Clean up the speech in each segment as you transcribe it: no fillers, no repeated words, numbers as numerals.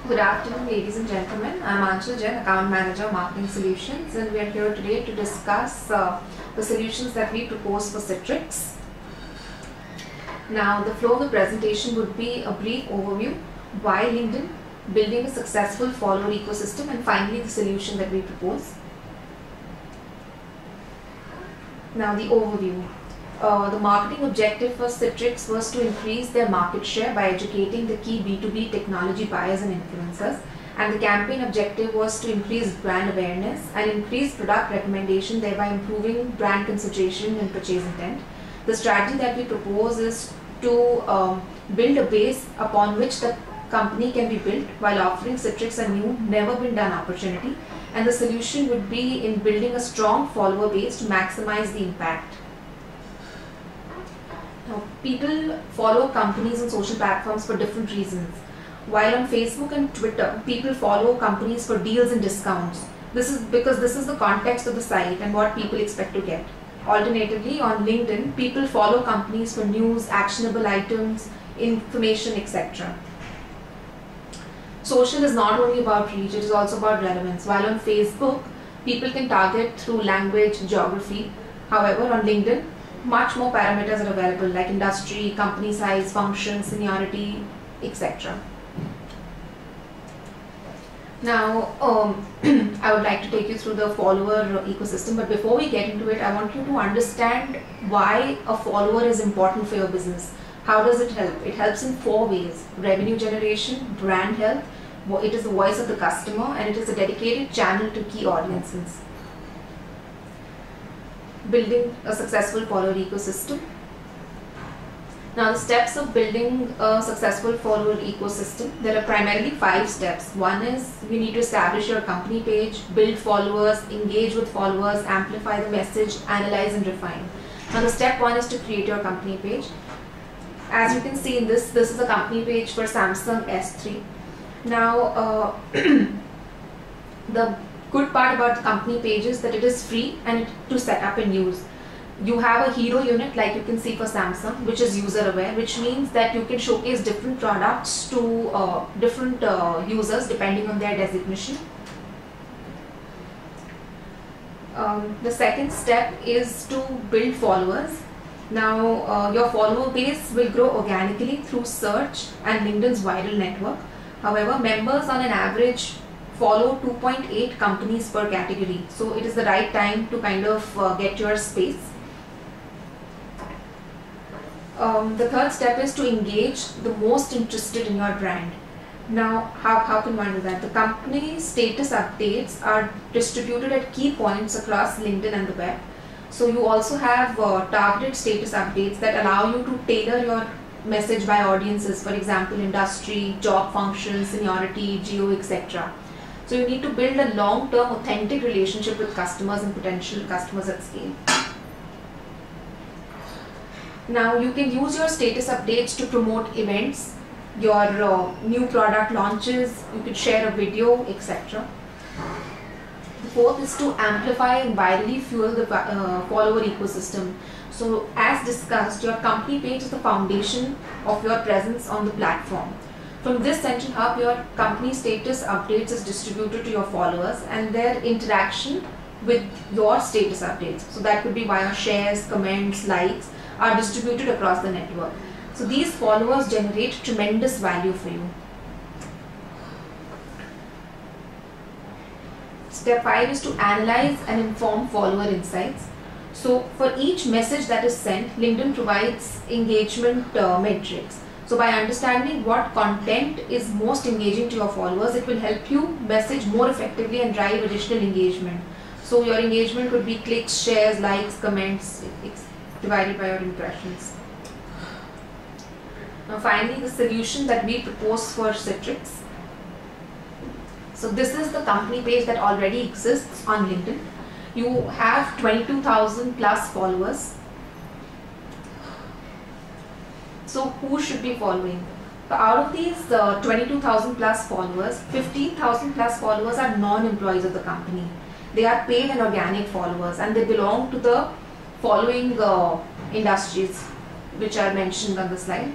Good afternoon, ladies and gentlemen. I'm Anshul Jain, Account Manager, Marketing Solutions, and we are here today to discuss the solutions that we propose for Citrix. Now, the flow of the presentation would be a brief overview, why LinkedIn, building a successful follower ecosystem, and finally the solution that we propose. Now, the overview. The marketing objective for Citrix was to increase their market share by educating the key B2B technology buyers and influencers, and the campaign objective was to increase brand awareness and increase product recommendation, thereby improving brand consideration and purchase intent. The strategy that we propose is to build a base upon which the company can be built while offering Citrix a new, never been done opportunity, and the solution would be in building a strong follower base to maximize the impact. Now, people follow companies on social platforms for different reasons. While on Facebook and Twitter, people follow companies for deals and discounts. This is because this is the context of the site and what people expect to get. Alternatively, on LinkedIn, people follow companies for news, actionable items, information, etc. Social is not only about reach, it is also about relevance. While on Facebook, people can target through language, geography. However, on LinkedIn, much more parameters are available like industry, company size, function, seniority, etc. Now, I would like to take you through the follower ecosystem, but before we get into it, I want you to understand why a follower is important for your business. How does it help? It helps in 4 ways: revenue generation, brand health, it is the voice of the customer, and it is a dedicated channel to key audiences. Building a successful follower ecosystem. Now, the steps of building a successful follower ecosystem, there are primarily 5 steps. One is you need to establish your company page, build followers, engage with followers, amplify the message, analyze and refine. Now, the step 1 is to create your company page. As you can see in this is a company page for Samsung S3. Now, the good part about the company page is that it is free and to set up and use. You have a hero unit like you can see for Samsung, which is user aware, which means that you can showcase different products to different users depending on their designation. The second step is to build followers. Now, your follower base will grow organically through search and LinkedIn's viral network. However, members on an average follow 2.8 companies per category. So it is the right time to kind of get your space. The third step is to engage the most interested in your brand. Now, how can one do that? The company status updates are distributed at key points across LinkedIn and the web. So you also have targeted status updates that allow you to tailor your message by audiences, for example, industry, job function, seniority, geo, etc. So you need to build a long-term authentic relationship with customers and potential customers at scale. Now, you can use your status updates to promote events, your new product launches, you could share a video, etc. The fourth is to amplify and virally fuel the follower ecosystem. So as discussed, your company page is the foundation of your presence on the platform. From this central hub, your company status updates is distributed to your followers and their interaction with your status updates. So that could be via shares, comments, likes, are distributed across the network. So these followers generate tremendous value for you. Step 5 is to analyze and inform follower insights. So for each message that is sent, LinkedIn provides engagement metrics. So by understanding what content is most engaging to your followers, it will help you message more effectively and drive additional engagement. So your engagement would be clicks, shares, likes, comments, divided by your impressions. Now finally, the solution that we propose for Citrix. So this is the company page that already exists on LinkedIn. You have 22,000 plus followers. So who should be following? So out of these 22,000 plus followers, 15,000 plus followers are non-employees of the company. They are paid and organic followers and they belong to the following industries which are mentioned on the slide.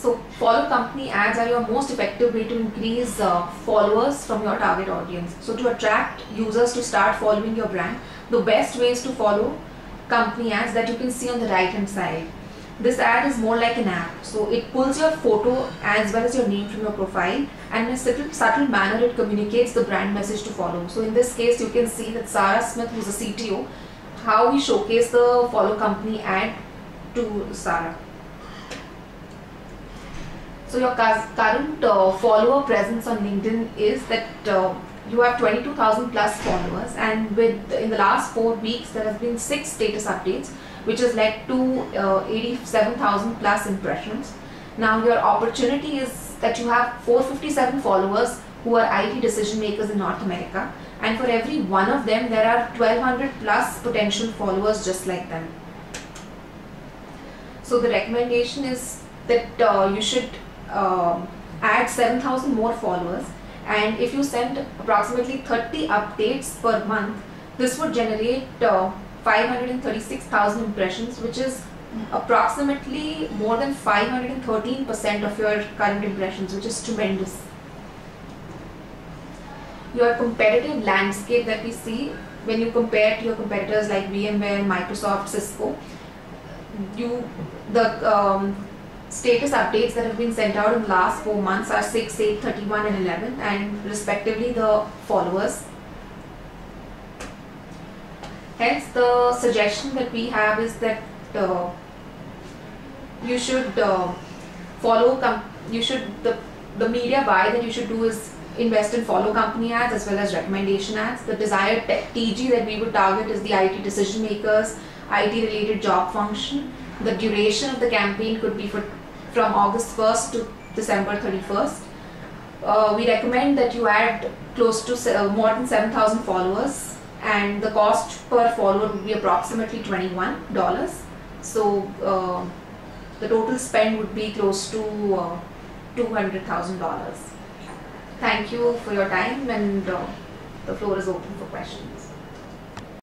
So follow company ads are your most effective way to increase followers from your target audience. So to attract users to start following your brand, the best way is to follow company ads that you can see on the right hand side. This ad is more like an app, so it pulls your photo as well as your name from your profile, and in a subtle manner it communicates the brand message to follow. So in this case you can see that Sarah Smith, who's a CTO, how we showcase the follow company ad to Sarah. So your current follower presence on LinkedIn is that you have 22,000 plus followers, and in the last 4 weeks there has been 6 status updates, which has led to 87,000 plus impressions. Now your opportunity is that you have 457 followers who are IT decision makers in North America, and for every one of them there are 1200 plus potential followers just like them. So the recommendation is that you should add 7,000 more followers, and if you send approximately 30 updates per month, this would generate 536,000 impressions, which is approximately more than 513% of your current impressions, which is tremendous. Your competitive landscape that we see when you compare to your competitors like VMware, Microsoft, Cisco, the status updates that have been sent out in the last 4 months are 6, 8, 31 and 11, and respectively the followers. Hence the suggestion that we have is that you should the media buy that you should do is invest in follow company ads as well as recommendation ads. The desired TG that we would target is the IT decision makers, IT related job function. The duration of the campaign could be from August 1st to December 31st. We recommend that you add close to more than 7,000 followers, and the cost per follower would be approximately $21. So the total spend would be close to $200,000. Thank you for your time, and the floor is open for questions.